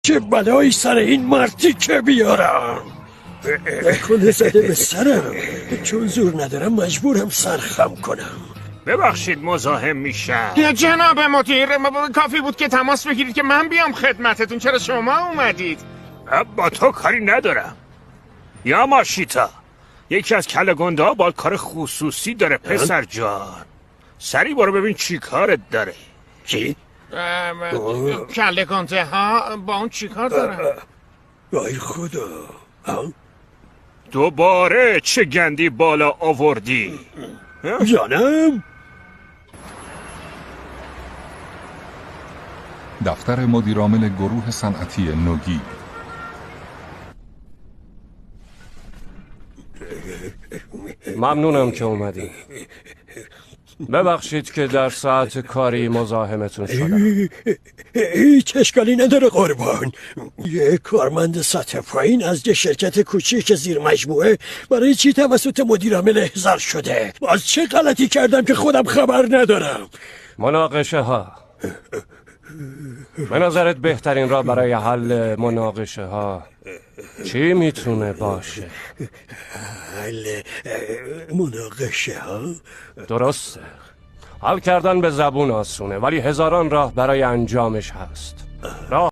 چه بلایی سر این مرتی که بیارم. نکنه زده به سرم، چون زور ندارم مجبورم سرخم کنم. ببخشید مزاحم میشم. جناب مدیر، کافی بود که تماس بگیرید که من بیام خدمتتون. چرا شما اومدید؟ با تو کاری ندارم. یا ماشیتا، یکی از کله گنده ها با کار خصوصی داره پسر جان. سری برو ببین چی کارت داره. چی؟ کله گنده ها با اون چی کار دارن؟ وای خدا. دوباره چه گندی بالا آوردی؟ جانم؟ دفتر مدیرعامل گروه صنعتی نوگی. ممنونم که اومدین. ببخشید که در ساعت کاری مزاحمتون شدم. هیچ اشکالی نداره قربان. یه کارمند سطح پایین از یه شرکت کوچیک زیر مجموعه برای چی توسط مدیرعامل احضار شده؟ باز چه غلطی کردم که خودم خبر ندارم؟ مناقشه ها. به نظرت بهترین راه برای حل مناقشه ها چی میتونه باشه؟ حل مناقشه ها؟ درسته. حل کردن به زبون آسونه، ولی هزاران راه برای انجامش هست. راه